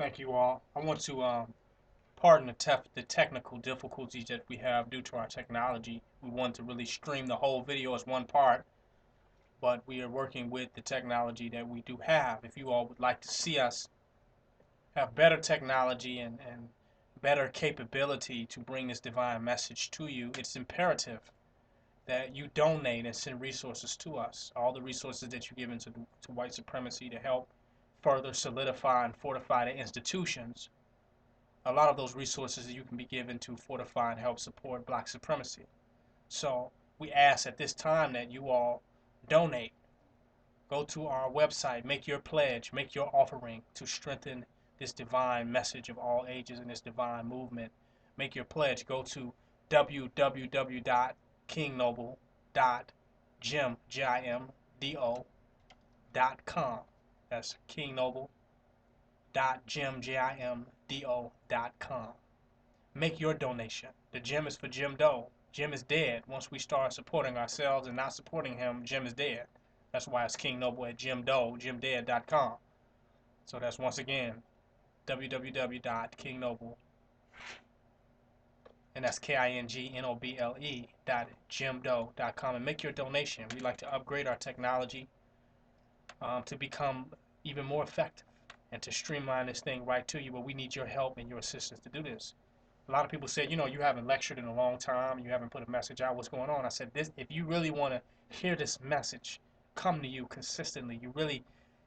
Thank you all. I want to pardon the technical difficulties that we have due to our technology. We want to really stream the whole video as one part, but we are working with the technology that we do have. If you all would like to see us have better technology and better capability to bring this divine message to you, it's imperative that you donate and send resources to us. All the resources that you give to white supremacy to help further solidify and fortify the institutions, a lot of those resources that you can be given to fortify and help support black supremacy. So we ask at this time that you all donate. Go to our website, make your pledge, make your offering to strengthen this divine message of all ages and this divine movement. Make your pledge. Go to www.kingnoble.gimdo.com. That's kingnoble.gimdo.com. Make your donation. The gym is for Jim Doe. Jim is dead. Once we start supporting ourselves and not supporting him, Jim is dead. That's why it's King Noble at jimdead.com. So that's once again www.kingnoble, and that's KINGNOBLE.jimdoe.com, and make your donation. We like to upgrade our technology to become even more effective and to streamline this thing right to you, but we need your help and your assistance to do this. A lot of people said, you haven't lectured in a long time, you haven't put a message out, what's going on? I said, if you really want to hear this message come to you consistently, you really,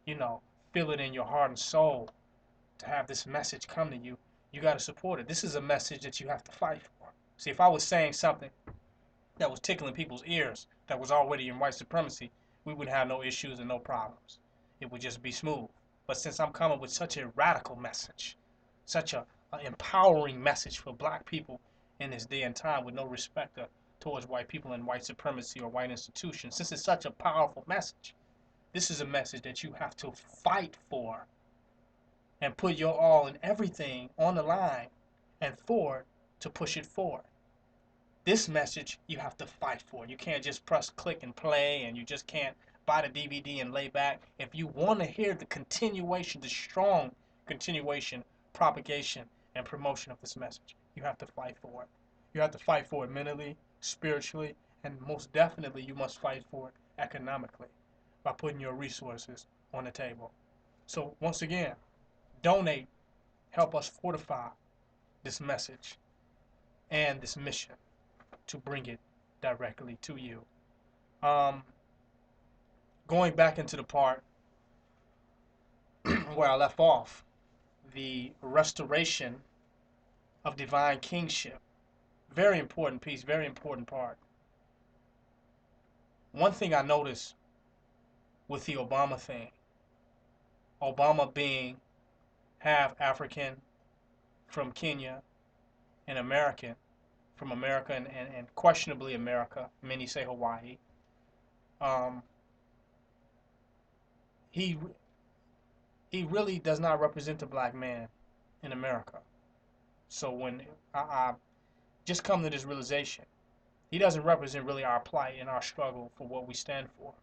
feel it in your heart and soul to have this message come to you, you got to support it. This is a message that you have to fight for. See, if I was saying something that was tickling people's ears that was already in white supremacy, we would have no issues and no problems. It would just be smooth. But since I'm coming with such a radical message, such a empowering message for black people in this day and time with no respect towards white people and white supremacy or white institutions, since it's such a powerful message, this is a message that you have to fight for and put your all and everything on the line and forward to push it forward. This message you have to fight for. You can't just press click and play, and you just can't buy the DVD and lay back. If you want to hear the continuation, the strong continuation, propagation, and promotion of this message, you have to fight for it. You have to fight for it mentally, spiritually, and most definitely you must fight for it economically by putting your resources on the table. So once again, donate, help us fortify this message and this mission to bring it directly to you. Going back into the part where I left off, the restoration of divine kingship. Very important piece, very important part. One thing I noticed with the Obama thing, Obama being half African from Kenya and American from America and questionably America, many say Hawaii, he really does not represent the black man in America. So when I just come to this realization, he doesn't represent really our plight and our struggle for what we stand for.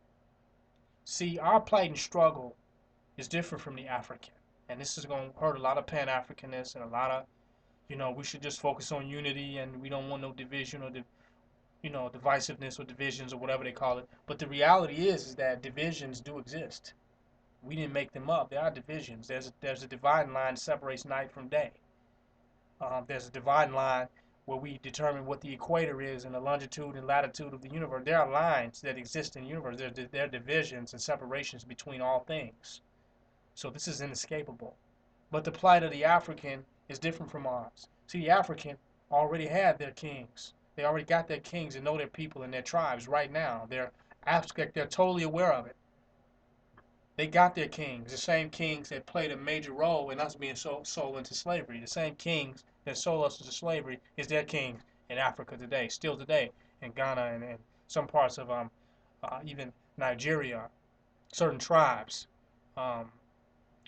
See, our plight and struggle is different from the African. And this is going to hurt a lot of Pan-Africanists and a lot of, we should just focus on unity and we don't want no division or, divisiveness or divisions or whatever they call it. But the reality is that divisions do exist. We didn't make them up. There are divisions. There's a dividing line that separates night from day. There's a dividing line where we determine what the equator is and the longitude and latitude of the universe. There are lines that exist in the universe. There are divisions and separations between all things. So this is inescapable. But the plight of the African is different from ours. See, the African already had their kings. They already got their kings and know their people and their tribes right now. They're totally aware of it. They got their kings, the same kings that played a major role in us being sold into slavery. The same kings that sold us into slavery is their kings in Africa today, still today, in Ghana and some parts of even Nigeria, certain tribes,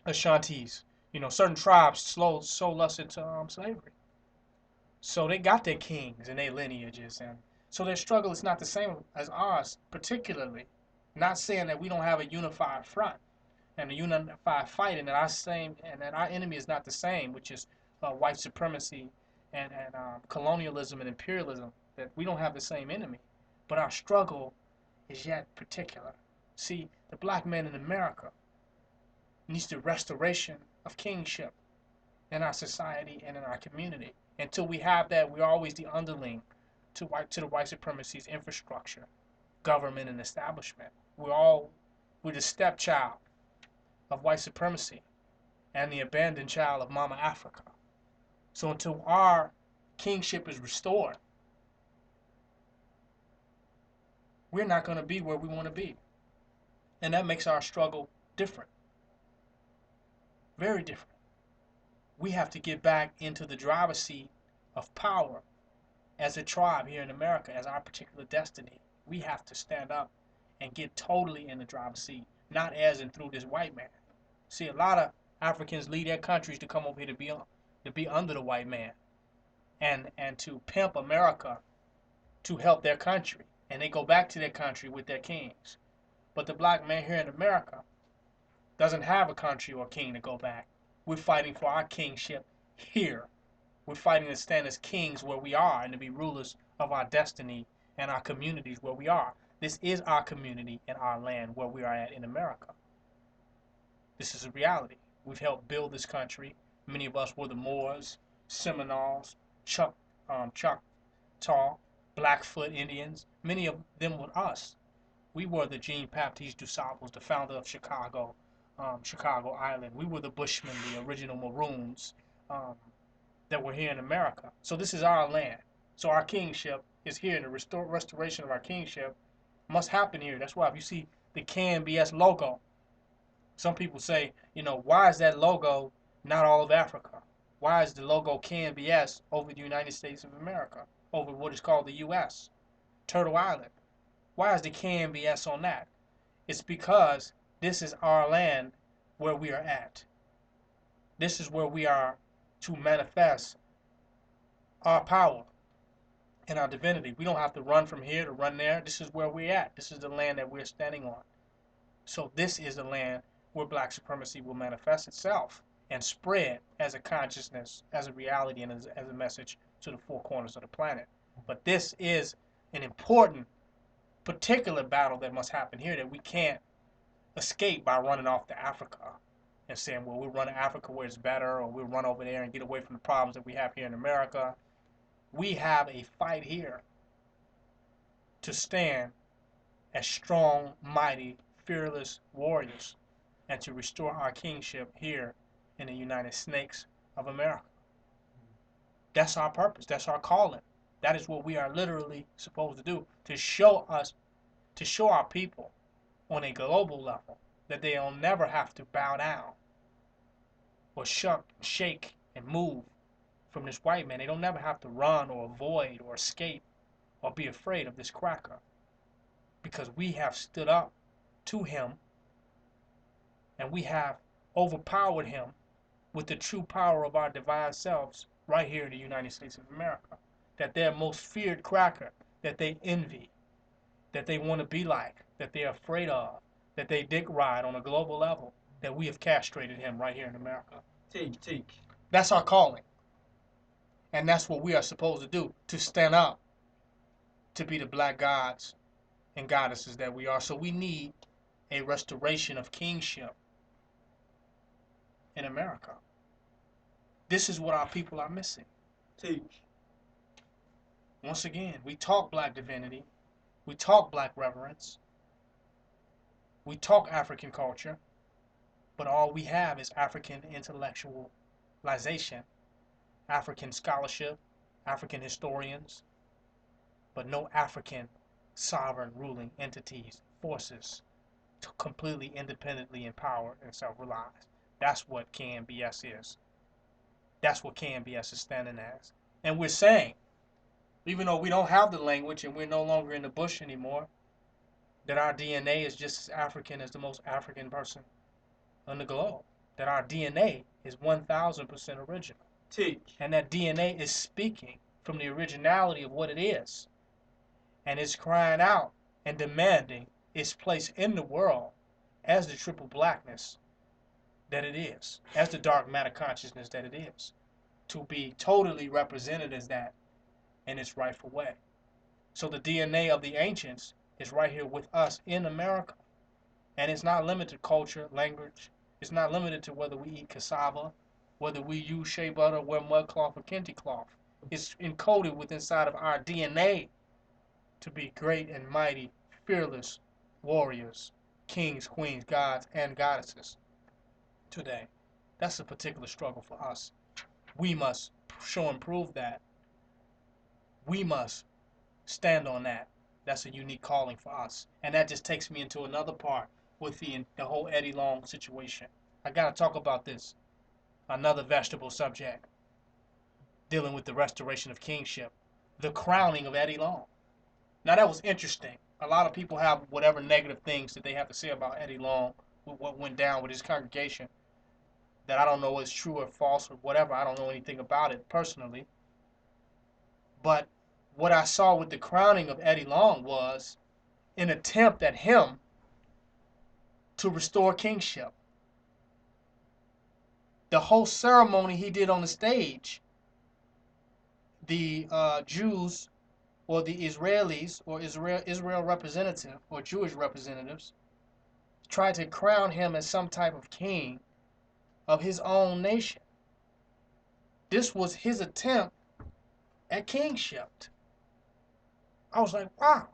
Ashantis, certain tribes sold us into slavery. So they got their kings and their lineages, and so their struggle is not the same as ours, particularly. Not saying that we don't have a unified front, and a unified fight, and that our enemy is not the same, which is white supremacy and colonialism and imperialism. That we don't have the same enemy, but our struggle is yet particular. See, the black man in America needs the restoration of kingship in our society and in our community. Until we have that, we're always the underling to the white supremacy's infrastructure, government, and establishment. We're the stepchild of white supremacy and the abandoned child of Mama Africa. So until our kingship is restored, we're not going to be where we want to be. And that makes our struggle different, very different. We have to get back into the driver's seat of power as a tribe here in America, as our particular destiny. We have to stand up and get totally in the driver's seat, not as and through this white man. See, a lot of Africans leave their countries to come over here to be under the white man and to pimp America to help their country. And they go back to their country with their kings. But the black man here in America doesn't have a country or a king to go back. We're fighting for our kingship here. We're fighting to stand as kings where we are and to be rulers of our destiny and our communities where we are. This is our community and our land where we are at in America. This is a reality. We've helped build this country. Many of us were the Moors, Seminoles, Choctaw, Blackfoot Indians. Many of them were us. We were the Jean-Baptiste disciples, the founder of Chicago, Chicago Island. We were the Bushmen, the original Maroons that were here in America. So this is our land. So our kingship is here, and the restoration of our kingship must happen here. That's why if you see the KNBS logo, some people say, why is that logo not all of Africa? Why is the logo KNBS over the United States of America, over what is called the U.S., Turtle Island? Why is the KNBS on that? It's because this is our land where we are at. This is where we are to manifest our power and our divinity. We don't have to run from here to run there. This is where we're at. This is the land that we're standing on. So this is the land where black supremacy will manifest itself and spread as a consciousness, as a reality, and as a message to the four corners of the planet. But this is an important particular battle that must happen here that we can't escape by running off to Africa and saying, well, we'll run to Africa where it's better, or we'll run over there and get away from the problems that we have here in America. We have a fight here to stand as strong, mighty, fearless warriors and to restore our kingship here in the United Snakes of America. That's our purpose. That's our calling. That is what we are literally supposed to do, to show our people on a global level that they'll never have to bow down or shake and move from this white man. They don't never have to run or avoid or escape or be afraid of this cracker, because we have stood up to him and we have overpowered him with the true power of our divine selves right here in the United States of America. That their most feared cracker, that they envy, that they want to be like, that they're afraid of, that they dick ride on a global level, that we have castrated him right here in America. Take. That's our calling. And that's what we are supposed to do, to stand up, to be the black gods and goddesses that we are. So we need a restoration of kingship in America. This is what our people are missing. Take. Once again, we talk black divinity, we talk black reverence, we talk African culture, but all we have is African intellectualization, African scholarship, African historians, but no African sovereign ruling entities, forces to completely independently empower and self-realize. That's what KNBS is. That's what KNBS is standing as. And we're saying, even though we don't have the language and we're no longer in the bush anymore, that our DNA is just as African as the most African person on the globe. That our DNA is 1000% original. And that DNA is speaking from the originality of what it is. And it's crying out and demanding its place in the world as the triple blackness that it is, as the dark matter consciousness that it is, to be totally represented as that in its rightful way. So the DNA of the ancients is right here with us in America. And it's not limited to culture, language. It's not limited to whether we eat cassava, whether we use shea butter, wear mud cloth, or kente cloth. It's encoded within inside of our DNA to be great and mighty, fearless warriors, kings, queens, gods, and goddesses today. That's a particular struggle for us. We must show and prove that. We must stand on that. That's a unique calling for us. And that just takes me into another part with the whole Eddie Long situation. I got to talk about this. Another vegetable subject dealing with the restoration of kingship. The crowning of Eddie Long. Now that was interesting. A lot of people have whatever negative things that they have to say about Eddie Long, what went down with his congregation, that I don't know is true or false or whatever. I don't know anything about it personally. But what I saw with the crowning of Eddie Long was an attempt at him to restore kingship. The whole ceremony he did on the stage, the Jews or the Israelis or Israel representative or Jewish representatives tried to crown him as some type of king of his own nation. This was his attempt at kingship. I was like, wow.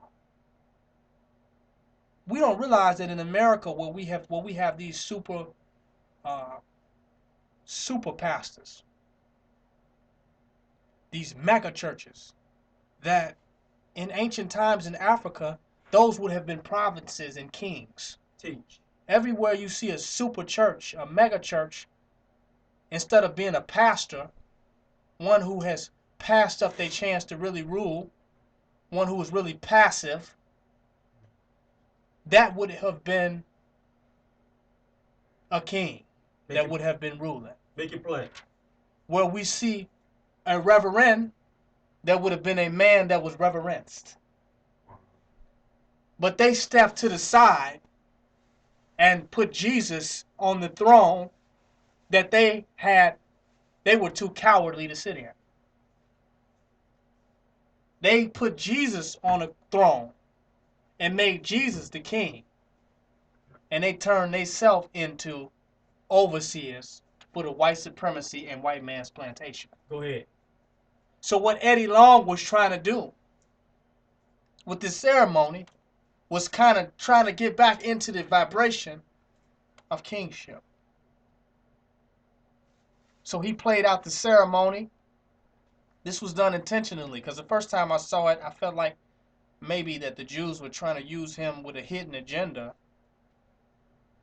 We don't realize that in America, where we have these super pastors, these mega churches, that in ancient times in Africa, those would have been provinces and kings. Teach. Everywhere you see a super church, a mega church, instead of being a pastor, one who has passed up their chance to really rule, one who is really passive, that would have been a king that would have been ruling. Make it plain. Where we see a reverend, that would have been a man that was reverenced. But they stepped to the side and put Jesus on the throne that they were too cowardly to sit in. They put Jesus on a throne and made Jesus the king. And they turned themselves into overseers for the white supremacy and white man's plantation. Go ahead. So what Eddie Long was trying to do with this ceremony was kind of trying to get back into the vibration of kingship. So he played out the ceremony. This was done intentionally, because the first time I saw it, I felt like maybe that the Jews were trying to use him with a hidden agenda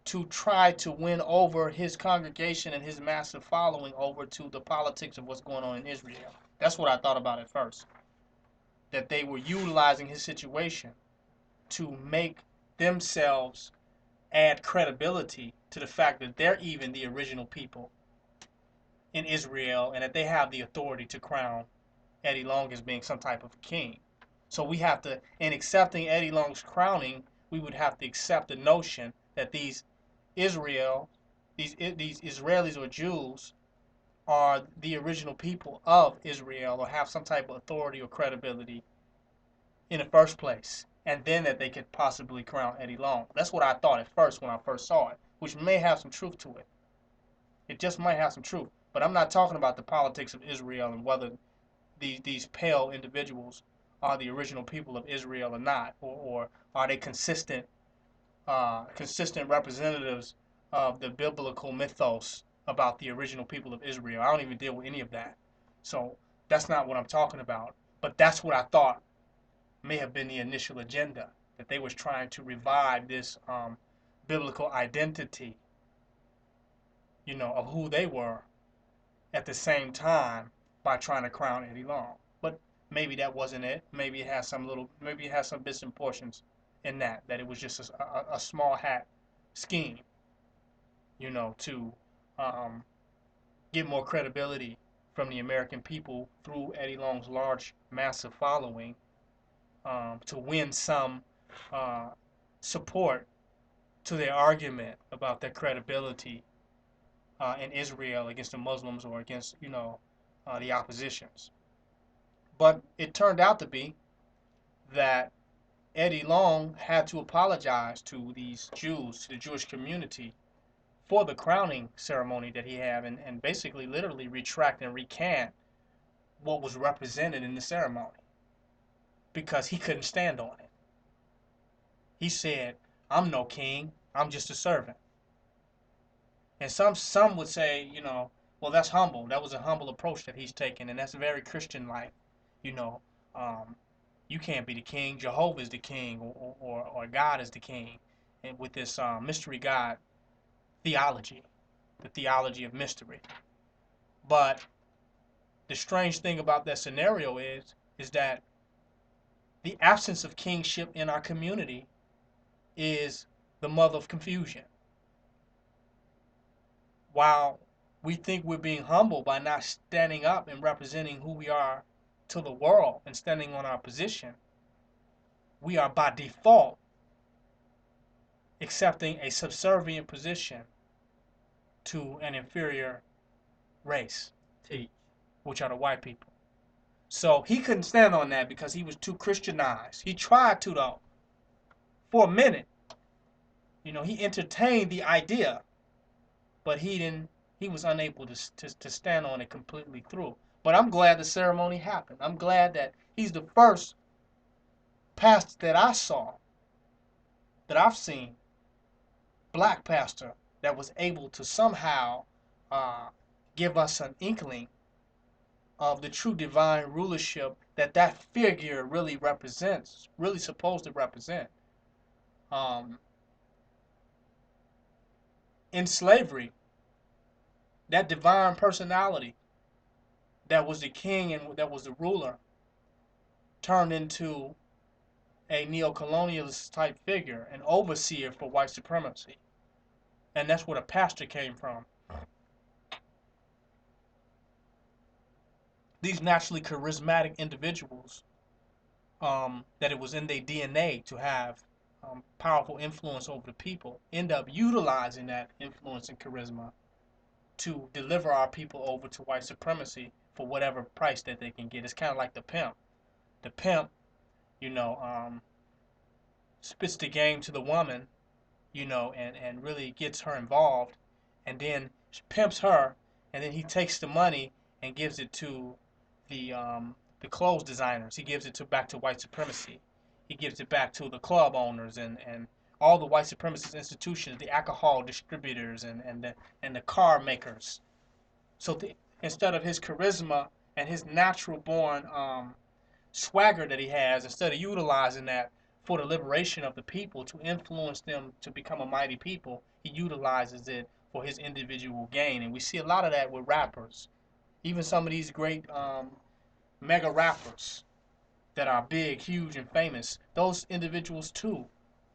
to try to win over his congregation and his massive following over to the politics of what's going on in Israel. That's what I thought about at first. That they were utilizing his situation to make themselves add credibility to the fact that they're even the original people in Israel and that they have the authority to crown Eddie Long as being some type of king. So we have to, in accepting Eddie Long's crowning, we would have to accept the notion that these Israelis or Jews are the original people of Israel or have some type of authority or credibility in the first place, and then that they could possibly crown Eddie Long. That's what I thought at first when I first saw it, which may have some truth to it. It just might have some truth. But I'm not talking about the politics of Israel and whether these pale individuals are the original people of Israel or not, or are they consistent representatives of the biblical mythos about the original people of Israel. I don't even deal with any of that. So that's not what I'm talking about. But that's what I thought may have been the initial agenda, that they was trying to revive this biblical identity, of who they were at the same time by trying to crown Eddie Long. But maybe that wasn't it. Maybe it has some bits and portions in that it was just a small hat scheme, to get more credibility from the American people through Eddie Long's large, massive following, to win some support to their argument about their credibility in Israel against the Muslims or against, the oppositions. But it turned out to be that Eddie Long had to apologize to these Jews, to the Jewish community, for the crowning ceremony that he had, and basically literally retract and recant what was represented in the ceremony because he couldn't stand on it. He said, I'm no king, I'm just a servant. And some would say, well, that's humble. That was a humble approach that he's taken, and that's very Christian-like. You know, um, you can't be the king. Jehovah is the king, or God is the king, and with this mystery God theology, the theology of mystery. But the strange thing about that scenario is that the absence of kingship in our community is the mother of confusion. While we think we're being humble by not standing up and representing who we are to the world and standing on our position, we are by default accepting a subservient position to an inferior race, which are the white people. So he couldn't stand on that because he was too Christianized. He tried to, though, for a minute. He entertained the idea, but he was unable to stand on it completely through. But I'm glad the ceremony happened. I'm glad that he's the first pastor that I've seen, black pastor, that was able to somehow give us an inkling of the true divine rulership that figure really represents, really supposed to represent. In slavery, that divine personality that was the king and that was the ruler turned into a neo-colonialist type figure, an overseer for white supremacy. And that's where the pastor came from. These naturally charismatic individuals, that it was in their DNA to have powerful influence over the people, end up utilizing that influence and charisma to deliver our people over to white supremacy for whatever price that they can get. It's kind of like the pimp. The pimp, spits the game to the woman, and really gets her involved, and then pimps her, and then he takes the money and gives it to the clothes designers. He gives it back to white supremacy. He gives it back to the club owners and all the white supremacist institutions, the alcohol distributors and the car makers. So instead of his charisma and his natural born swagger that he has, instead of utilizing that for the liberation of the people to influence them to become a mighty people, he utilizes it for his individual gain. And we see a lot of that with rappers. Even some of these great mega rappers that are big, huge, and famous, those individuals too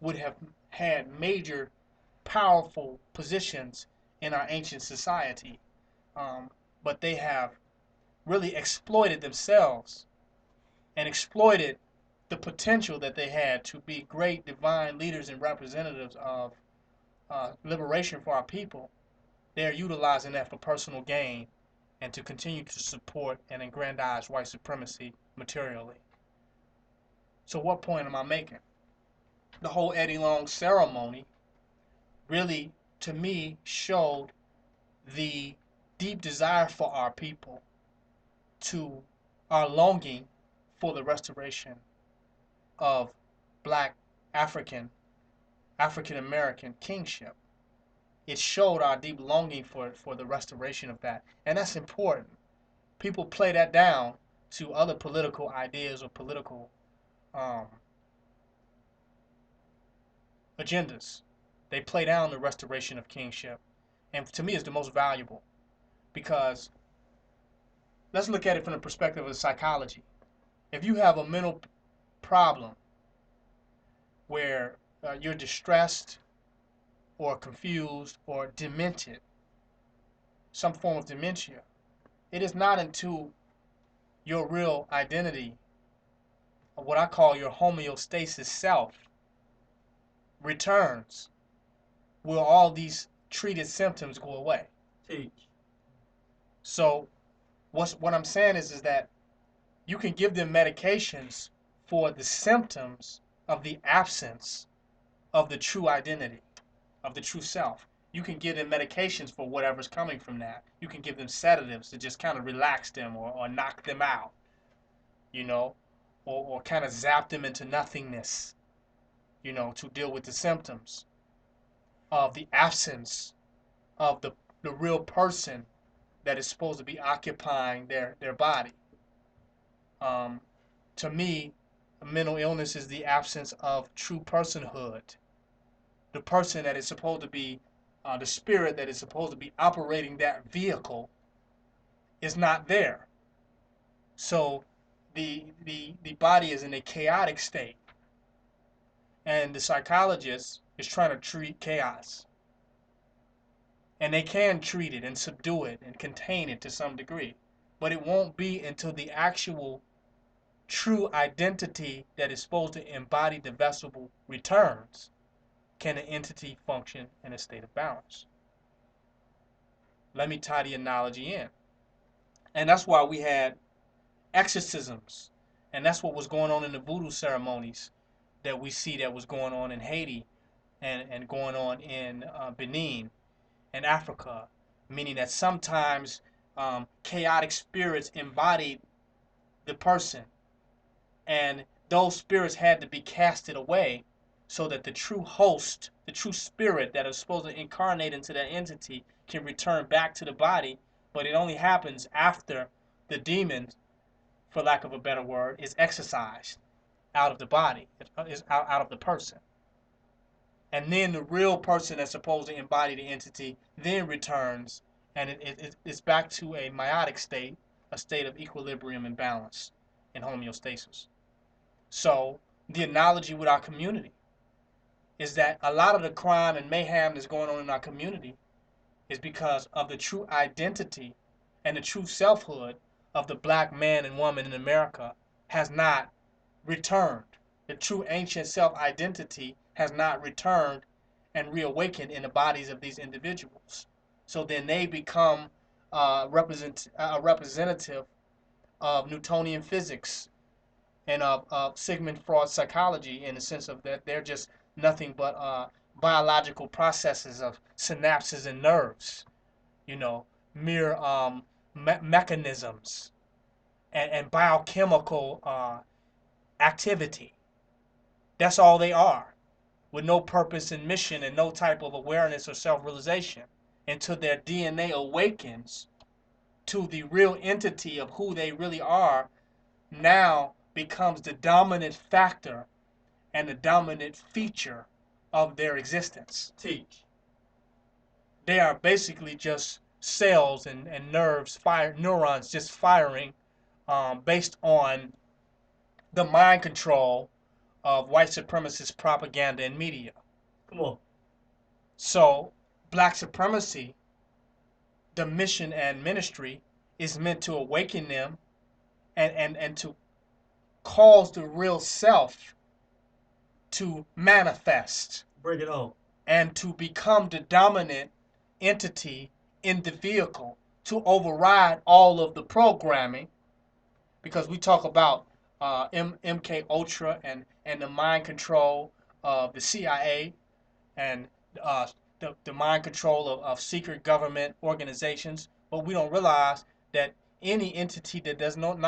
would have had major, powerful positions in our ancient society. But they have really exploited themselves and exploited the potential that they had to be great divine leaders and representatives of liberation for our people. They're utilizing that for personal gain and to continue to support and aggrandize white supremacy materially. So what point am I making? The whole Eddie Long ceremony really, to me, showed the deep desire for our people, to our longing for the restoration of black African American kingship. It showed our deep longing for the restoration of that. And that's important. People play that down to other political ideas or political agendas. They play down the restoration of kingship. And to me, it's the most valuable. Because let's look at it from the perspective of psychology. If you have a mental problem where you're distressed or confused or demented, some form of dementia, it is not until your real identity, or what I call your homeostasis self, returns will all these treated symptoms go away. Teach. So what I'm saying is that you can give them medications for the symptoms of the absence of the true identity, of the true self. You can give them medications for whatever's coming from that. You can give them sedatives to just kind of relax them or knock them out, you know, or kind of zap them into nothingness, to deal with the symptoms of the absence of the real person that is supposed to be occupying their body. Um, to me, mental illness is the absence of true personhood. The person that is supposed to be, the spirit that is supposed to be operating that vehicle is not there. So the body is in a chaotic state, and the psychologist is trying to treat chaos. And they can treat it and subdue it and contain it to some degree. But it won't be until the actual true identity that is supposed to embody the vessel returns can an entity function in a state of balance. Let me tie the analogy in. And that's why we had exorcisms. And that's what was going on in the voodoo ceremonies that we see that was going on in Haiti and going on in Benin and Africa. Meaning that sometimes chaotic spirits embodied the person, and those spirits had to be casted away so that the true host, the true spirit that is supposed to incarnate into that entity can return back to the body. But it only happens after the demon, for lack of a better word, is exorcised out of the body, is out of the person. And then the real person that's supposed to embody the entity then returns, and it's back to a meiotic state, a state of equilibrium and balance and homeostasis. So the analogy with our community is that a lot of the crime and mayhem that's going on in our community is because of the true identity and the true selfhood of the black man and woman in America has not returned. The true ancient self-identity has not returned and reawakened in the bodies of these individuals. So then they become a representative of Newtonian physics and of Sigmund Freud's psychology, in the sense of that they're just nothing but biological processes of synapses and nerves, mere mechanisms and biochemical activity. That's all they are, with no purpose and mission and no type of awareness or self-realization until their DNA awakens to the real entity of who they really are, now becomes the dominant factor and the dominant feature of their existence. Teach. They are basically just cells and nerves, neurons just firing based on the mind control of white supremacist propaganda and media. Come on. So black supremacy, the mission and ministry, is meant to awaken them and to cause the real self to manifest. Bring it on. And to become the dominant entity in the vehicle, to override all of the programming, because we talk about MK Ultra and the mind control of the CIA and uh, the mind control of secret government organizations, but we don't realize that any entity that does not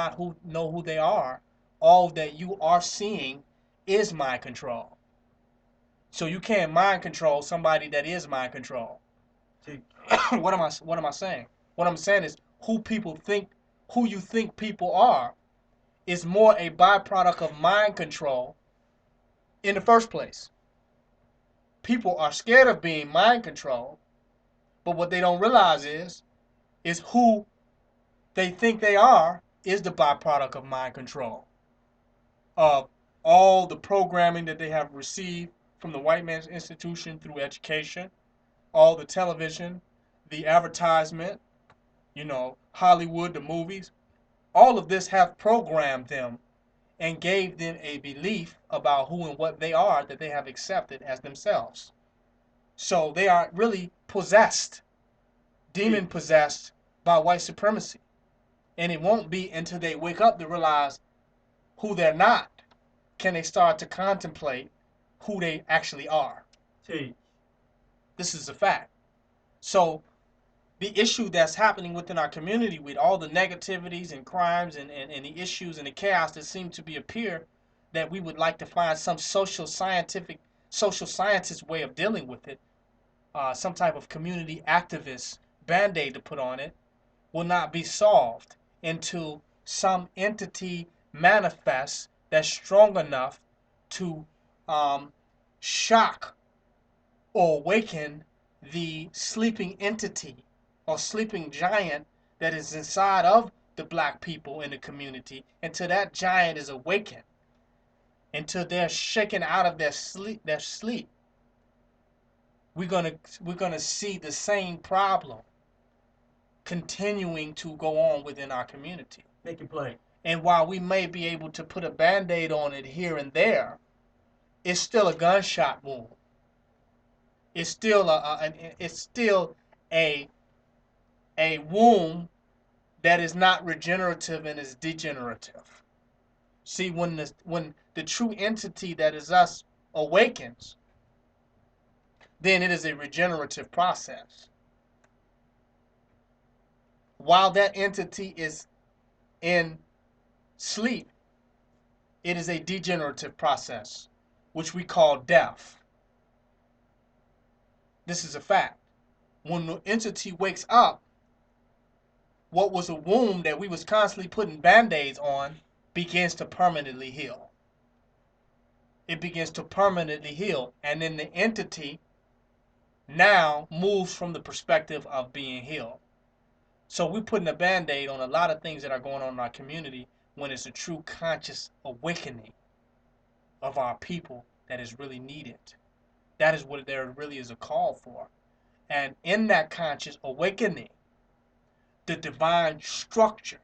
know who they are, all that you are seeing is mind control. So you can't mind control somebody that is mind control. What am I saying? What I'm saying is who you think people are is more a byproduct of mind control in the first place. People are scared of being mind controlled, but what they don't realize is who they think they are is the byproduct of mind control. Of all the programming that they have received from the white man's institution through education, all the television, the advertisement, Hollywood, the movies, all of this have programmed them and gave them a belief about who and what they are that they have accepted as themselves. So they are really possessed demon possessed by white supremacy. And it won't be until they wake up to realize who they're not can they start to contemplate who they actually are. This is a fact. So the issue that's happening within our community with all the negativities and crimes and the issues and the chaos that seem to be appear, that we would like to find some social scientist way of dealing with it, some type of community activist band-aid to put on it, will not be solved until some entity manifests that's strong enough to shock or awaken the sleeping entity or sleeping giant that is inside of the black people in the community, until that giant is awakened, until they're shaken out of their sleep. We're gonna see the same problem continuing to go on within our community. Make it plain. And while we may be able to put a band-aid on it here and there, it's still a gunshot wound. It's still a wound that is not regenerative and is degenerative. See, when the true entity that is us awakens, then it is a regenerative process. While that entity is in sleep, it is a degenerative process, which we call death. This is a fact. When the entity wakes up, what was a wound that we was constantly putting band-aids on begins to permanently heal. It begins to permanently heal, and then the entity now moves from the perspective of being healed. So we're putting a band-aid on a lot of things that are going on in our community when it's a true conscious awakening of our people that is really needed. That is what there really is a call for. And in that conscious awakening, the divine structure,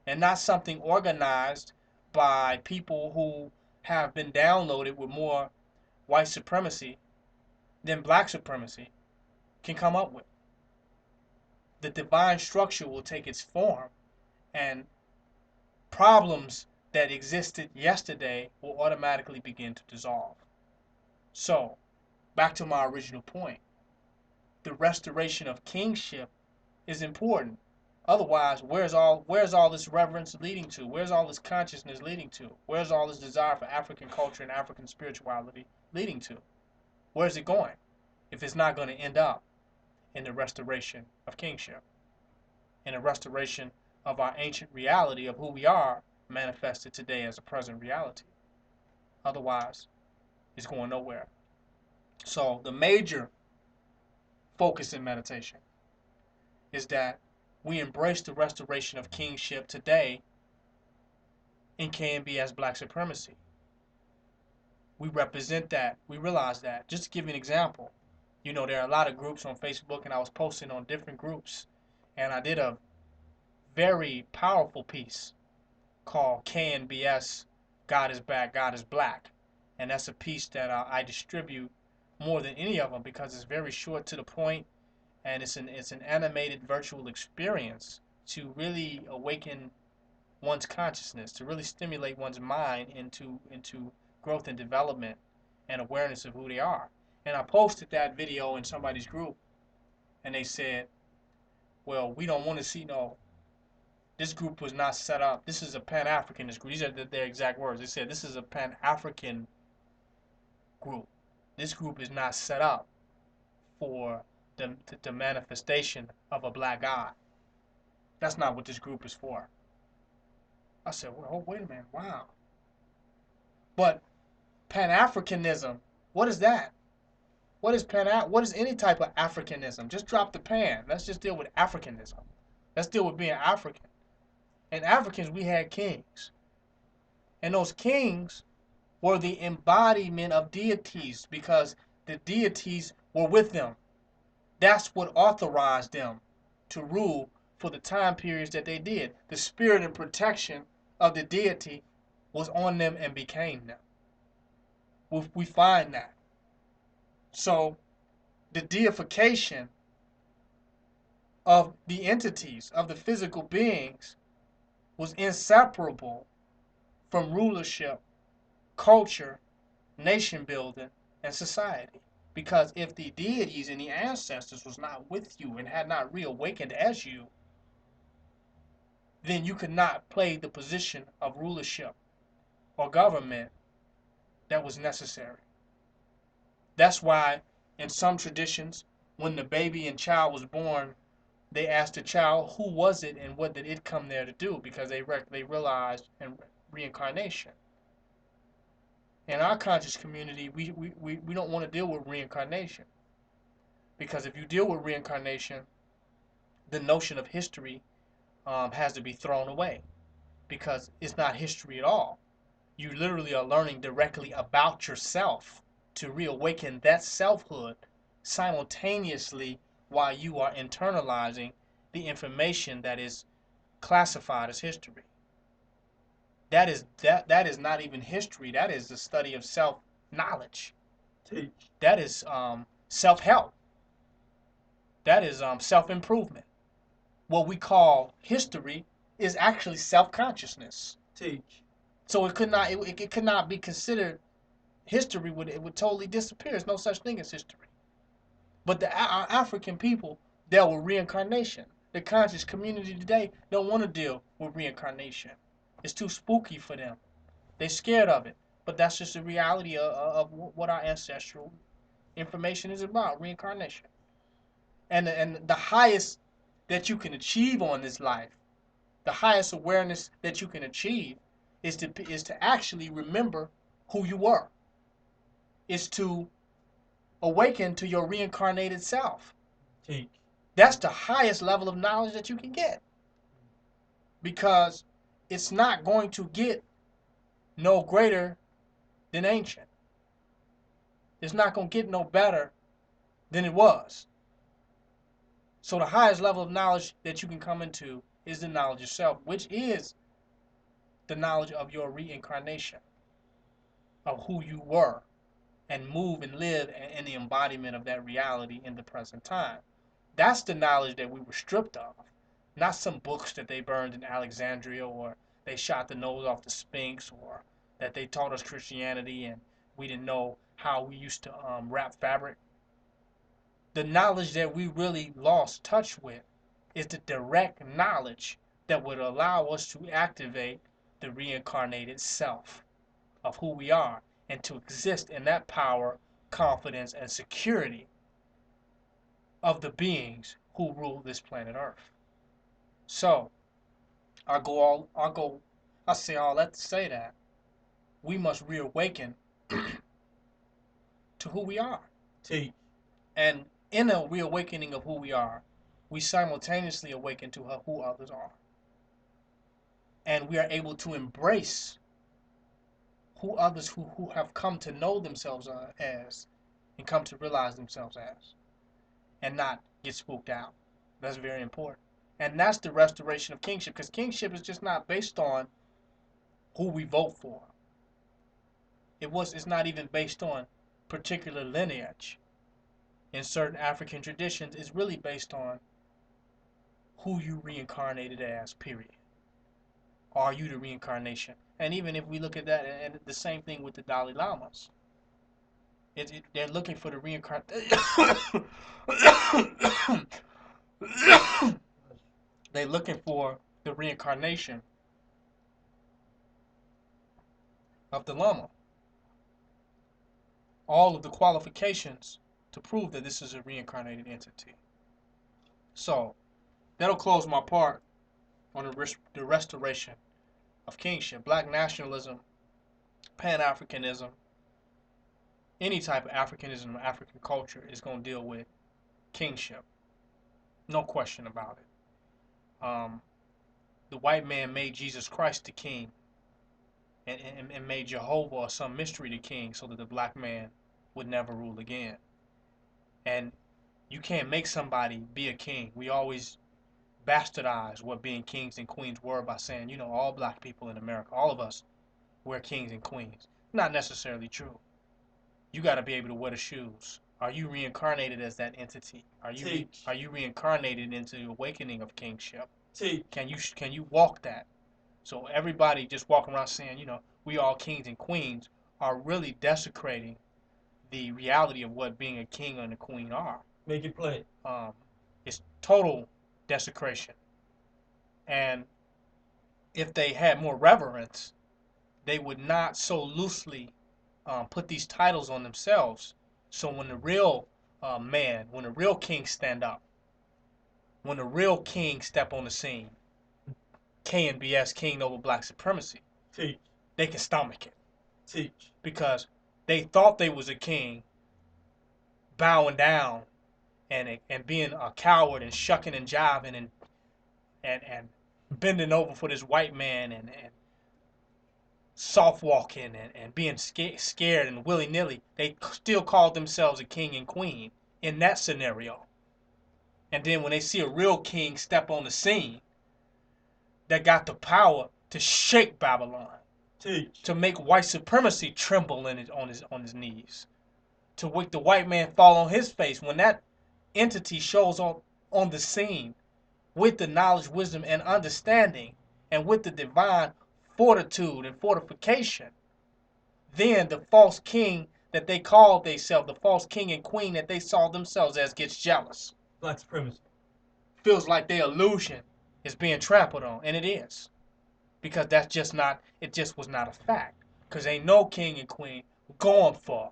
and not something organized by people who have been downloaded with more white supremacy than black supremacy, can come up with. The divine structure will take its form, and problems that existed yesterday will automatically begin to dissolve. So, back to my original point. The restoration of kingship is important. Otherwise, where's all this reverence leading to? Where's all this consciousness leading to? Where's all this desire for African culture and African spirituality leading to? Where's it going if it's not going to end up in the restoration of kingship, in a restoration of our ancient reality of who we are manifested today as a present reality? Otherwise, it's going nowhere. So the major focus in meditation is that we embrace the restoration of kingship today in KNBS black supremacy. We represent that. We realize that. Just to give you an example, there are a lot of groups on Facebook, and I was posting on different groups, and I did a very powerful piece called KNBS, God is Back, God is Black. And that's a piece that I distribute more than any of them because it's very short to the point, and it's an animated virtual experience to really awaken one's consciousness, to really stimulate one's mind into growth and development and awareness of who they are. And I posted that video in somebody's group, and they said, well, we don't want to see this group was not set up. This is a Pan-Africanist group. These are their exact words. They said this is a Pan-African group. This group is not set up for the manifestation of a black God. That's not what this group is for. I said, well, oh, wait a minute, wow. But Pan-Africanism, what is that? What is any type of Africanism? Just drop the pan. Let's just deal with Africanism. Let's deal with being African. And Africans, we had kings. And those kings were the embodiment of deities because the deities were with them. That's what authorized them to rule for the time periods that they did. The spirit and protection of the deity was on them and became them. We find that. So the deification of the entities, of the physical beings, was inseparable from rulership, culture, nation building, and society. Because if the deities and the ancestors was not with you and had not reawakened as you, then you could not play the position of rulership or government that was necessary. That's why in some traditions, when the baby and child was born, they asked the child who was it and what did it come there to do, because they realized in reincarnation. In our conscious community, we don't want to deal with reincarnation, because if you deal with reincarnation, the notion of history has to be thrown away, because it's not history at all. You literally are learning directly about yourself to reawaken that selfhood simultaneously while you are internalizing the information that is classified as history. That is not even history. That is the study of self knowledge. Teach. That is self help. That is self improvement. What we call history is actually self consciousness. Teach. So it could not be considered history. Would totally disappear. There's no such thing as history. But our African people dealt with reincarnation. The conscious community today don't want to deal with reincarnation. It's too spooky for them. They're scared of it. But that's just the reality of what our ancestral information is about, reincarnation. And the highest that you can achieve on this life, the highest awareness that you can achieve is to actually remember who you were. Is to awaken to your reincarnated self. Teach. That's the highest level of knowledge that you can get. Because it's not going to get no greater than ancient. It's not going to get no better than it was. So the highest level of knowledge that you can come into is the knowledge of self, which is the knowledge of your reincarnation, of who you were, and move and live in the embodiment of that reality in the present time. That's the knowledge that we were stripped of, not some books that they burned in Alexandria, or they shot the nose off the Sphinx, or that they taught us Christianity and we didn't know how we used to wrap fabric. The knowledge that we really lost touch with is the direct knowledge that would allow us to activate the reincarnated self of who we are and to exist in that power, confidence, and security of the beings who rule this planet Earth. So, I say all that to say that we must reawaken to who we are. Teach. And in a reawakening of who we are, we simultaneously awaken to who others are. And we are able to embrace who others who have come to know themselves as and come to realize themselves as, and not get spooked out. That's very important. And that's the restoration of kingship, because kingship is just not based on who we vote for. It's not even based on particular lineage. In certain African traditions, it's really based on who you reincarnated as, period. Are you the reincarnation? And even if we look at that, and the same thing with the Dalai Lamas, they're looking for the reincarnation. They're looking for the reincarnation of the Lama. All of the qualifications to prove that this is a reincarnated entity. So, that'll close my part on the restoration of kingship. Black nationalism, Pan-Africanism, any type of Africanism or African culture is going to deal with kingship. No question about it. The white man made Jesus Christ the king, and made Jehovah or some mystery the king, so that the black man would never rule again. And you can't make somebody be a king. We always bastardize what being kings and queens were by saying, all black people in America, all of us, we're kings and queens. Not necessarily true. You got to be able to wear the shoes, Are you reincarnated as that entity? Are you reincarnated into the awakening of kingship? Teach. Can you walk that? So everybody just walking around saying, you know, we all kings and queens are really desecrating the reality of what being a king and a queen are. Make it plain. It's total desecration. And if they had more reverence, they would not so loosely put these titles on themselves. So when the real when the real king stand up, when the real king step on the scene, KNBS, King Noble Black Supremacy, Teach. they can stomach it. Teach. Because they thought they was a king, bowing down and being a coward and shucking and jiving and bending over for this white man and soft walking and being scared and willy-nilly. They still called themselves a king and queen in that scenario. And then when they see a real king step on the scene that got the power to shake Babylon, Teach. to make white supremacy tremble on his knees, to make the white man fall on his face, when that entity shows up on the scene with the knowledge, wisdom, and understanding, and with the divine fortitude and fortification, then the false king that they called themselves, the false king and queen that they saw themselves as, gets jealous. Black supremacy. Feels like their illusion is being trampled on, and it is. Because it just was not a fact. Because ain't no king and queen going for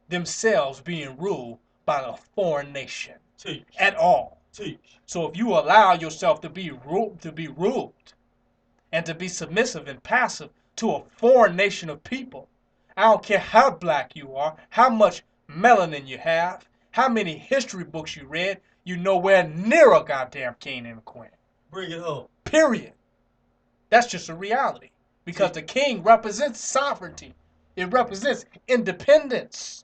themselves being ruled by a foreign nation. Teach. At all. Teach. So if you allow yourself to be ruled and to be submissive and passive to a foreign nation of people, I don't care how black you are, how much melanin you have, how many history books you read, you nowhere near a goddamn king and a queen. Bring it home. Period. That's just a reality. Because the king represents sovereignty. It represents independence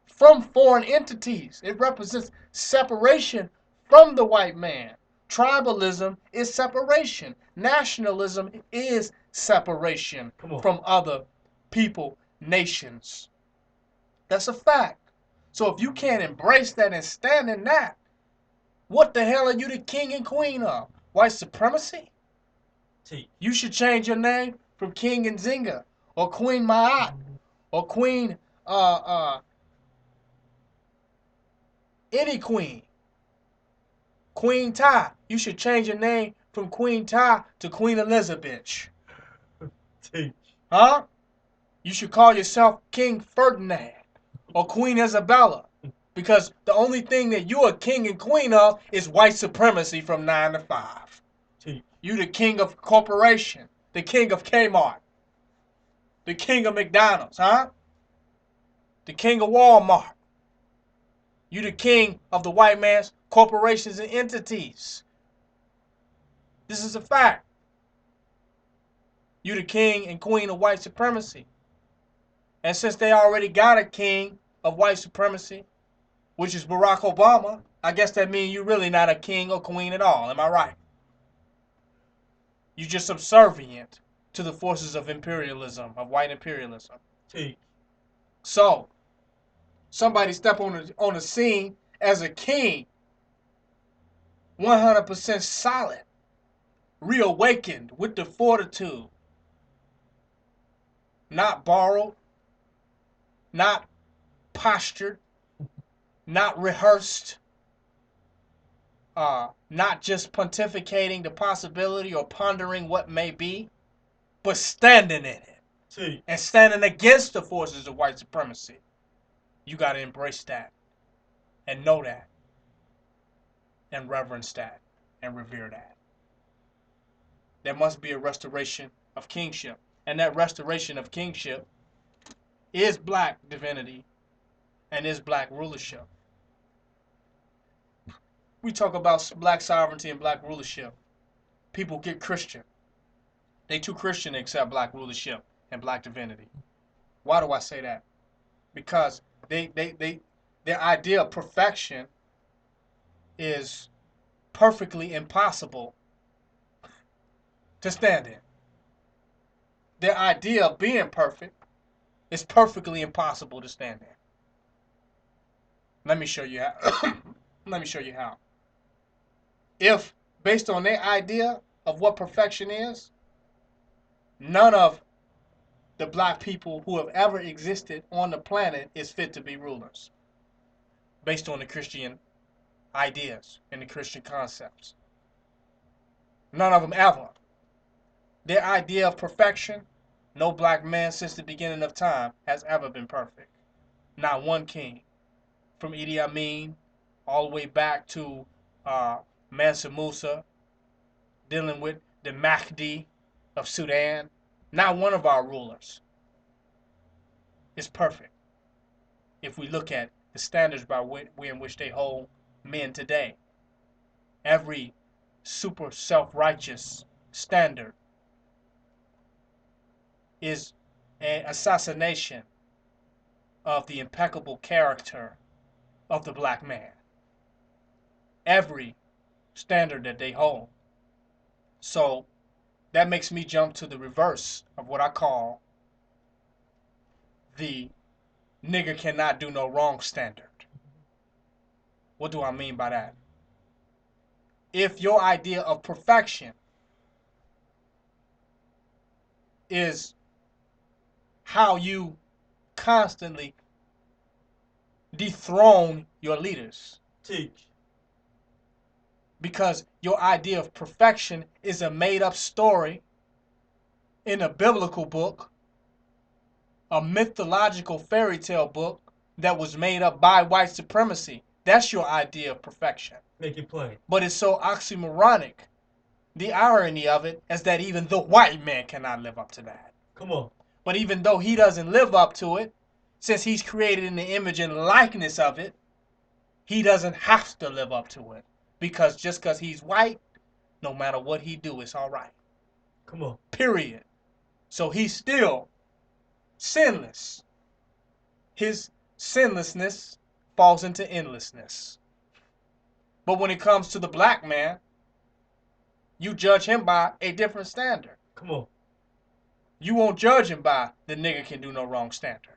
from foreign entities. It represents separation from the white man. Tribalism is separation. Nationalism is separation from other people, nations. That's a fact. So if you can't embrace that and stand in that, what the hell are you the king and queen of? White supremacy? You should change your name from King Nzinga or Queen Ma'at or Queen any queen. Queen Tai. You should change your name from Queen Tai to Queen Elizabeth. Huh? You should call yourself King Ferdinand or Queen Isabella. Because the only thing that you're a king and queen of is white supremacy from 9 to 5. You the king of corporation, the king of Kmart, the king of McDonald's, huh? The king of Walmart. You the king of the white man's corporations and entities. This is a fact. You the king and queen of white supremacy. And since they already got a king of white supremacy, which is Barack Obama, I guess that means you're really not a king or queen at all. Am I right? You're just subservient to the forces of imperialism, of white imperialism. So, somebody step on the scene as a king, 100% solid, reawakened with the fortitude, not borrowed, not postured, not rehearsed, not just pontificating the possibility or pondering what may be, but standing in it and standing against the forces of white supremacy. You got to embrace that and know that and reverence that and revere that. There must be a restoration of kingship. And that restoration of kingship is black divinity and is black rulership. We talk about black sovereignty and black rulership. People get Christian. They too Christian to accept black rulership and black divinity. Why do I say that? Because their idea of perfection is perfectly impossible to stand in. Their idea of being perfect It's perfectly impossible to stand there. Let me show you how. Let me show you how. If, based on their idea of what perfection is, none of the black people who have ever existed on the planet is fit to be rulers, based on the Christian ideas and the Christian concepts. None of them ever. Their idea of perfection, no black man since the beginning of time has ever been perfect. Not one king. From Idi Amin all the way back to Mansa Musa, dealing with the Mahdi of Sudan. Not one of our rulers is perfect if we look at the standards by in which they hold men today. Every super self-righteous standard is an assassination of the impeccable character of the black man. Every standard that they hold. So that makes me jump to the reverse of what I call the nigger cannot do no wrong standard. What do I mean by that? If your idea of perfection is how you constantly dethrone your leaders, Teach. because your idea of perfection is a made-up story in a biblical book, a mythological fairy tale book that was made up by white supremacy. That's your idea of perfection. Make it plain. But it's so oxymoronic. The irony of it is that even the white man cannot live up to that. Come on. But even though he doesn't live up to it, since he's created in the image and likeness of it, he doesn't have to live up to it. Because just because he's white, no matter what he do, it's all right. Come on. Period. So he's still sinless. His sinlessness falls into endlessness. But when it comes to the black man, you judge him by a different standard. Come on. You won't judge him by the nigger can do no wrong standard.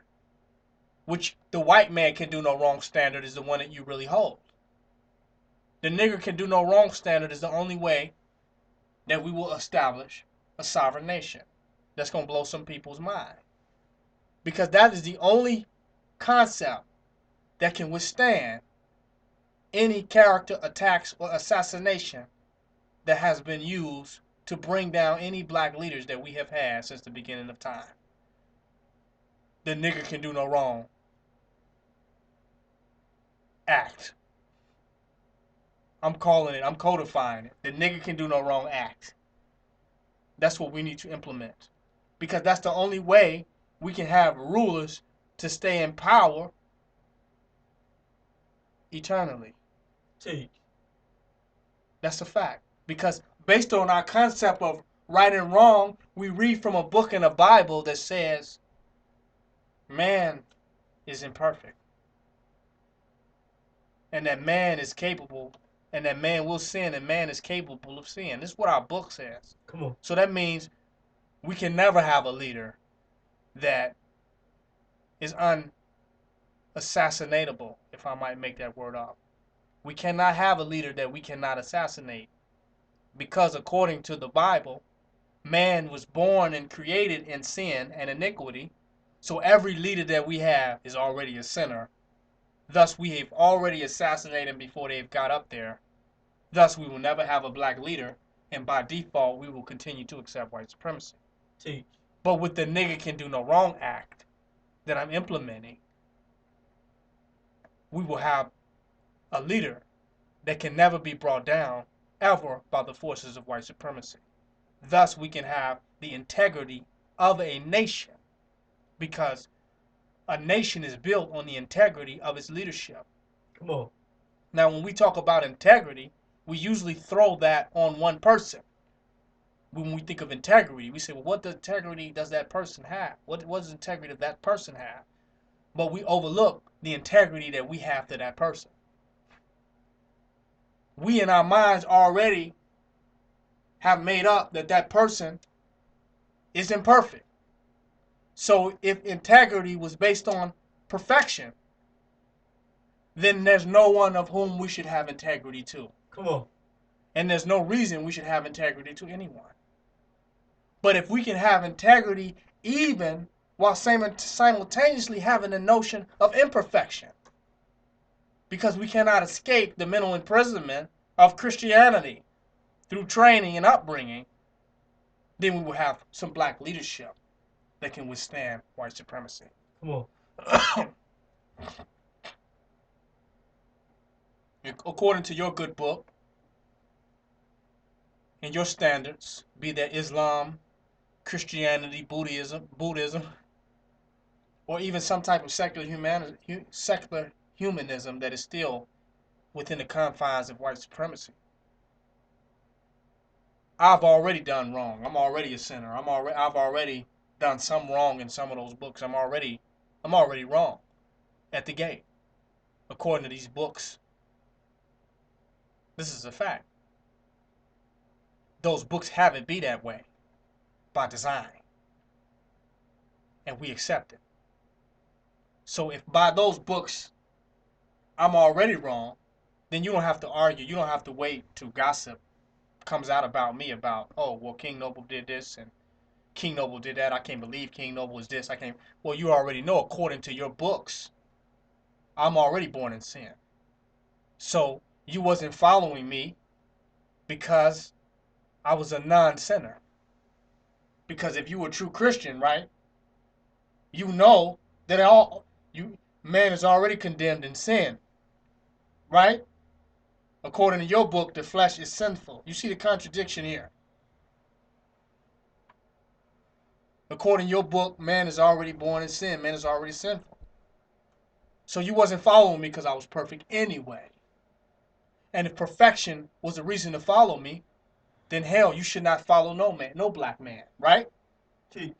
Which the white man can do no wrong standard is the one that you really hold. The nigger can do no wrong standard is the only way that we will establish a sovereign nation. That's going to blow some people's mind. Because that is the only concept that can withstand any character attacks or assassination that has been used to bring down any black leaders that we have had since the beginning of time. The nigger can do no wrong act. I'm calling it, I'm codifying it. The nigger can do no wrong act. That's what we need to implement. Because that's the only way we can have rulers to stay in power eternally. Teach. That's a fact. Because based on our concept of right and wrong, we read from a book in the Bible that says man is imperfect. And that man is capable, and that man will sin, and man is capable of sin. This is what our book says. Come on. So that means we can never have a leader that is unassassinatable, if I might make that word up. We cannot have a leader that we cannot assassinate. Because according to the Bible, man was born and created in sin and iniquity. So every leader that we have is already a sinner. Thus, we have already assassinated them before they've got up there. Thus, we will never have a black leader. And by default, we will continue to accept white supremacy. Teach. But with the nigger can do no wrong act that I'm implementing, we will have a leader that can never be brought down ever by the forces of white supremacy. Thus, we can have the integrity of a nation, because a nation is built on the integrity of its leadership. Come on. Now, when we talk about integrity, we usually throw that on one person. When we think of integrity, we say, well, what integrity does that person have? What does integrity of that person have? But we overlook the integrity that we have to that person. We in our minds already have made up that that person is imperfect. So if integrity was based on perfection, then there's no one of whom we should have integrity to. Come on. And there's no reason we should have integrity to anyone. But if we can have integrity even while simultaneously having the notion of imperfection, because we cannot escape the mental imprisonment of Christianity through training and upbringing, then we will have some black leadership that can withstand white supremacy. Come on. According to your good book and your standards, be that Islam, Christianity, Buddhism, or even some type of secular humanism that is still within the confines of white supremacy. I've already done wrong. I'm already a sinner. I've already done some wrong in some of those books. I'm already wrong at the gate. According to these books, this is a fact. Those books have it be that way by design, and we accept it. So if by those books I'm already wrong, then you don't have to argue. You don't have to wait till gossip comes out about me about, oh, well, King Noble did this and King Noble did that. I can't believe King Noble is this. I can't. Well, you already know, according to your books, I'm already born in sin. So you wasn't following me because I was a non-sinner. Because if you were a true Christian, right, you know that man is already condemned in sin, right? According to your book, the flesh is sinful. You see the contradiction here. According to your book, man is already born in sin. Man is already sinful. So you wasn't following me because I was perfect anyway. And if perfection was a reason to follow me, then hell, you should not follow no man, no black man, right? Teach.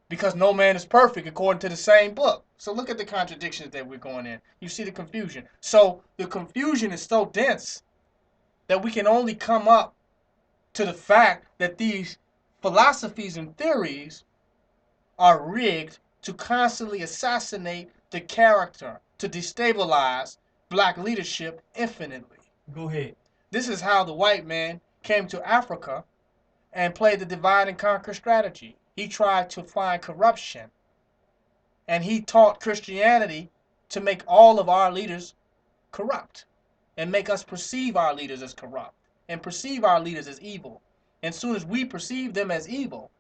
Because no man is perfect according to the same book. So look at the contradictions that we're going in. You see the confusion. So the confusion is so dense that we can only come up to the fact that these philosophies and theories are rigged to constantly assassinate the character, to destabilize black leadership infinitely. Go ahead. This is how the white man came to Africa and played the divide and conquer strategy. He tried to find corruption, and he taught Christianity to make all of our leaders corrupt and make us perceive our leaders as corrupt and perceive our leaders as evil. And as soon as we perceive them as evil,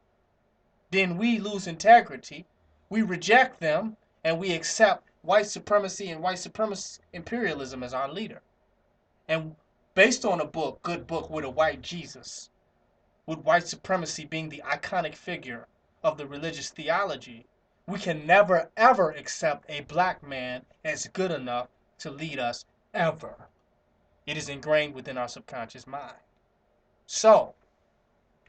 then we lose integrity, we reject them, and we accept white supremacy and white supremacist imperialism as our leader. And based on a book, good book with a white Jesus, with white supremacy being the iconic figure of the religious theology, we can never ever accept a black man as good enough to lead us ever. It is ingrained within our subconscious mind. So,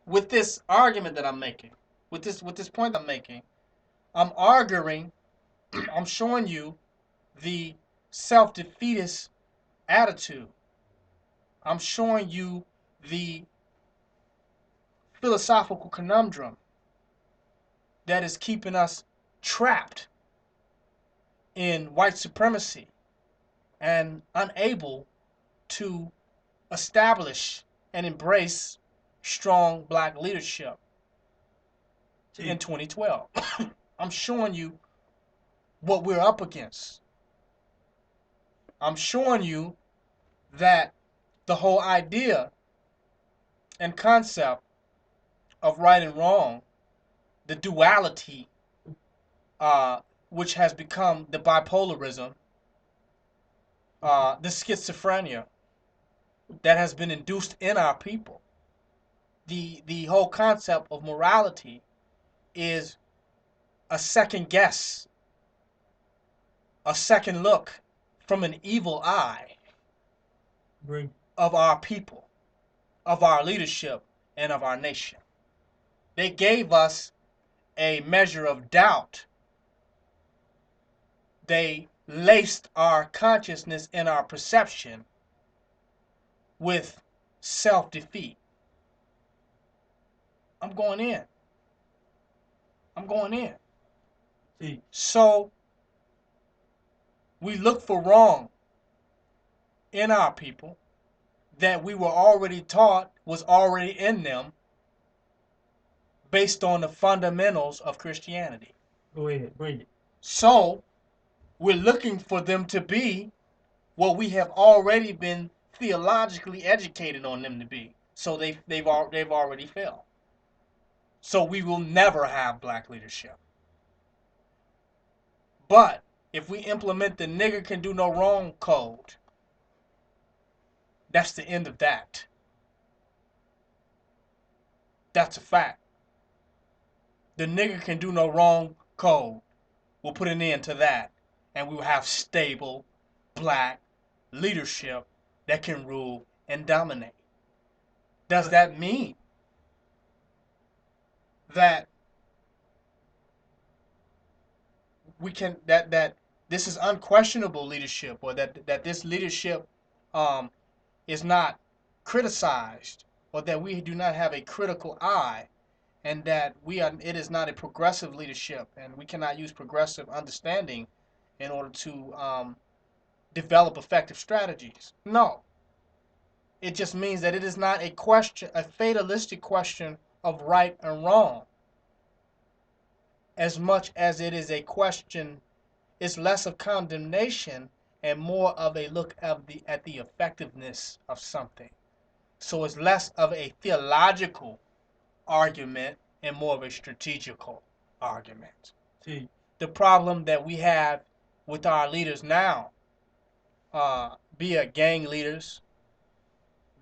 with this argument that I'm making, with this point I'm making, I'm arguing, I'm showing you the self-defeatist attitude. I'm showing you the philosophical conundrum that is keeping us trapped in white supremacy and unable to establish and embrace strong black leadership in 2012. I'm showing you what we're up against. I'm showing you that the whole idea and concept of right and wrong, the duality, which has become the bipolarism, the schizophrenia that has been induced in our people. The whole concept of morality is a second guess, a second look from an evil eye of our people, of our leadership, and of our nation. They gave us a measure of doubt. They laced our consciousness and our perception with self-defeat. I'm going in. I'm going in. See, So we look for wrong in our people that we were already taught was already in them based on the fundamentals of Christianity. go ahead, bring it. So we're looking for them to be what we have already been theologically educated on them to be. So they've already failed. So we will never have black leadership. But if we implement the nigger can do no wrong code, that's the end of that. That's a fact. The nigger can do no wrong code. We'll put an end to that. And we will have stable black leadership that can rule and dominate. Does that mean that we can that this is unquestionable leadership, or that this leadership um, is not criticized, or that we do not have a critical eye, and that it is not a progressive leadership, and we cannot use progressive understanding in order to develop effective strategies? No, it just means that it is not a fatalistic question of right and wrong, as much as it is a question. It's less of condemnation and more of a look at the effectiveness of something. So it's less of a theological argument and more of a strategical argument. See, The problem that we have with our leaders now, via gang leaders,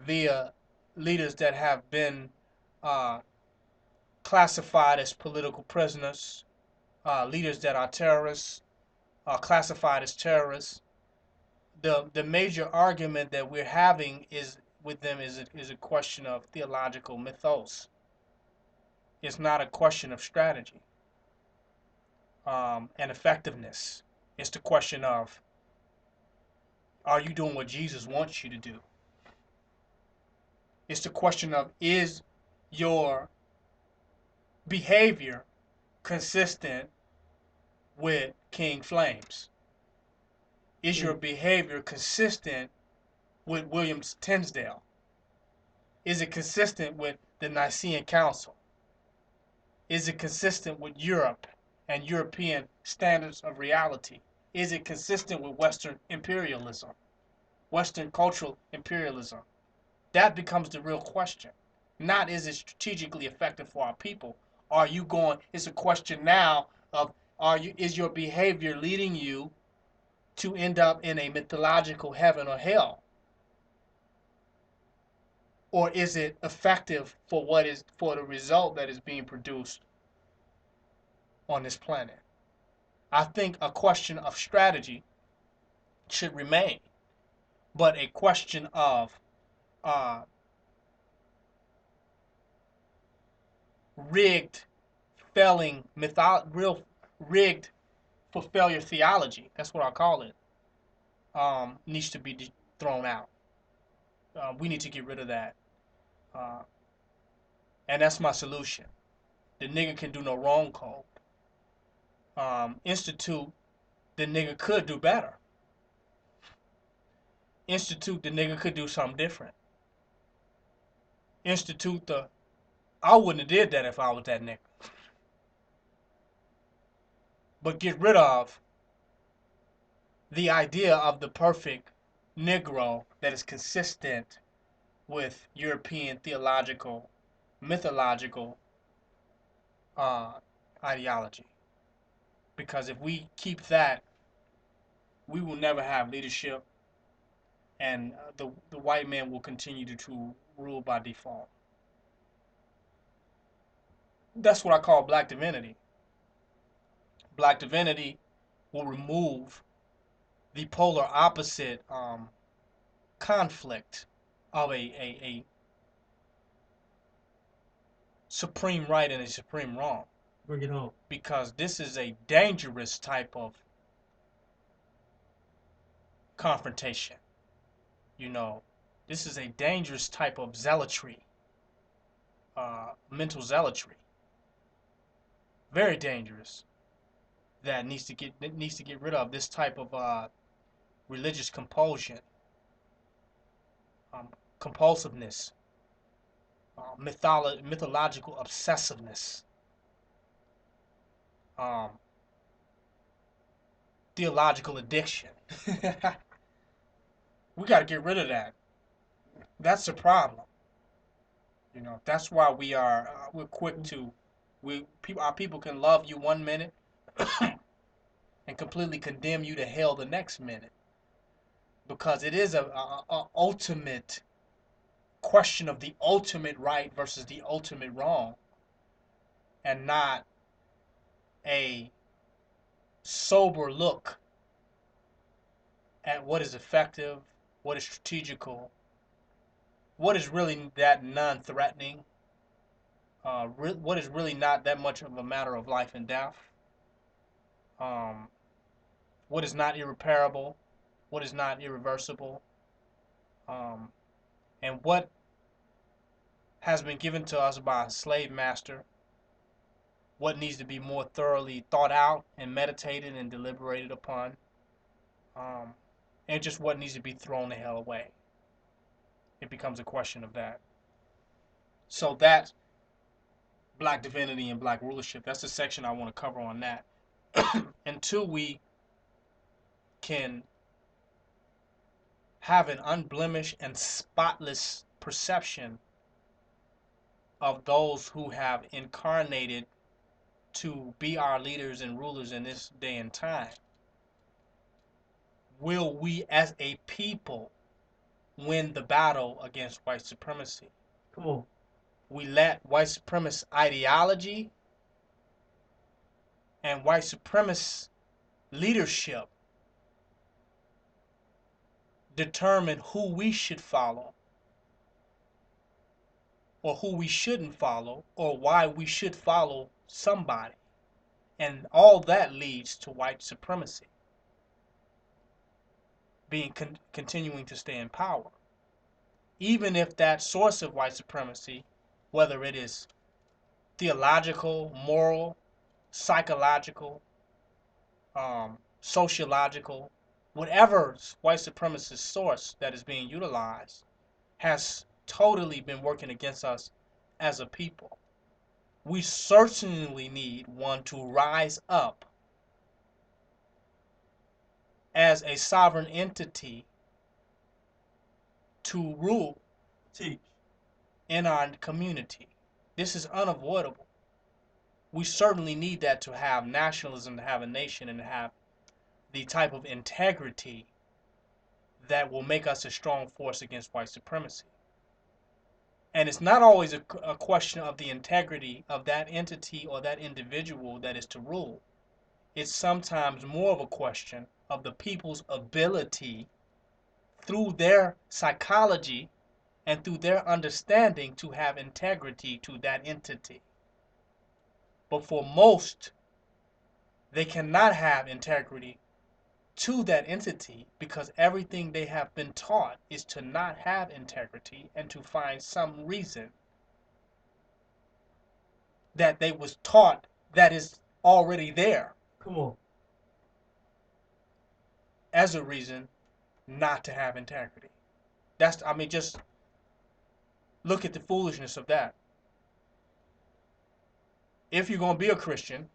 via leaders that have been uh, classified as political prisoners, leaders that are terrorists, classified as terrorists. The major argument that we're having is with them is a question of theological mythos. It's not a question of strategy and effectiveness. It's the question of, are you doing what Jesus wants you to do? It's the question of, is your behavior consistent with King Flames? Is your behavior consistent with William Tinsdale? Is it consistent with the Nicene Council? Is it consistent with Europe and European standards of reality? Is it consistent with Western imperialism, Western cultural imperialism? That becomes the real question. Not, is it strategically effective for our people? Are you going? It's a question now of, is your behavior leading you to end up in a mythological heaven or hell? Or is it effective for the result that is being produced on this planet? I think a question of strategy should remain, but a question of uh, rigged, real rigged for failure theology. That's what I call it. Needs to be thrown out. We need to get rid of that, uh, and that's my solution. The nigga can do no wrong code. Institute, the nigga could do better. Institute, the nigga could do something different. Institute, I wouldn't have did that if I was that nigga. But get rid of the idea of the perfect Negro that is consistent with European theological, mythological ideology. Because if we keep that, we will never have leadership, and the white man will continue to rule by default. That's what I call black divinity. Black divinity will remove the polar opposite conflict of a supreme right and a supreme wrong. bring it home. Because this is a dangerous type of confrontation. You know, this is a dangerous type of zealotry, mental zealotry. very dangerous, that needs to get rid of this type of religious compulsion, um, compulsiveness, mythological obsessiveness, um, theological addiction. We got to get rid of that. That's the problem. You know, that's why we're quick to our people can love you one minute and completely condemn you to hell the next minute, because it is a ultimate question of the ultimate right versus the ultimate wrong, and not a sober look at what is effective, what is strategical, what is really that non-threatening, what is really not that much of a matter of life and death, um, what is not irreparable, what is not irreversible, um, and what has been given to us by a slave master, what needs to be more thoroughly thought out and meditated and deliberated upon, um, and just what needs to be thrown the hell away. It becomes a question of that. So that black divinity and black rulership, that's the section I want to cover on that. Until we can have an unblemished and spotless perception of those who have incarnated to be our leaders and rulers in this day and time, will we as a people win the battle against white supremacy? Come on. We let white supremacist ideology and white supremacist leadership determine who we should follow or who we shouldn't follow or why we should follow somebody. And all that leads to white supremacy continuing to stay in power. Even if that source of white supremacy, whether it is theological, moral, psychological, sociological, whatever white supremacist source that is being utilized, has totally been working against us as a people. We certainly need one to rise up as a sovereign entity to rule Teach. in our community. This is unavoidable. We certainly need that to have nationalism, to have a nation, and to have the type of integrity that will make us a strong force against white supremacy. And it's not always a question of the integrity of that entity or that individual that is to rule. It's sometimes more of a question of the people's ability through their psychology and through their understanding to have integrity to that entity. But for most, they cannot have integrity to that entity because everything they have been taught is to not have integrity and to find some reason that they was taught that is already there Come on. as a reason not to have integrity. That's, I mean, just look at the foolishness of that. If you're going to be a Christian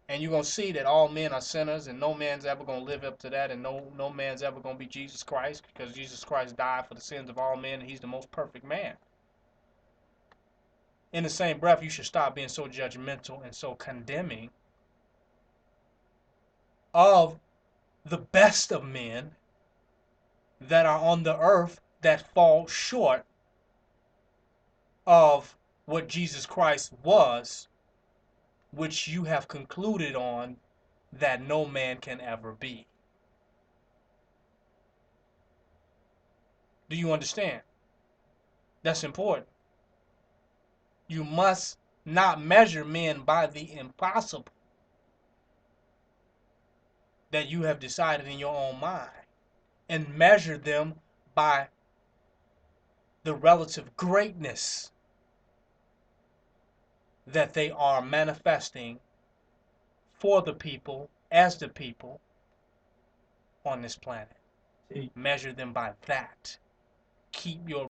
and you're going to see that all men are sinners and no man's ever going to live up to that, and no man's ever going to be Jesus Christ, because Jesus Christ died for the sins of all men and he's the most perfect man. In the same breath, you should stop being so judgmental and so condemning of the best of men that are on the earth that fall short of what Jesus Christ was, which you have concluded on that no man can ever be. Do you understand? That's important. You must not measure men by the impossible that you have decided in your own mind, and measure them by the relative greatness that they are manifesting for the people, as the people on this planet. See, Measure them by that. Keep your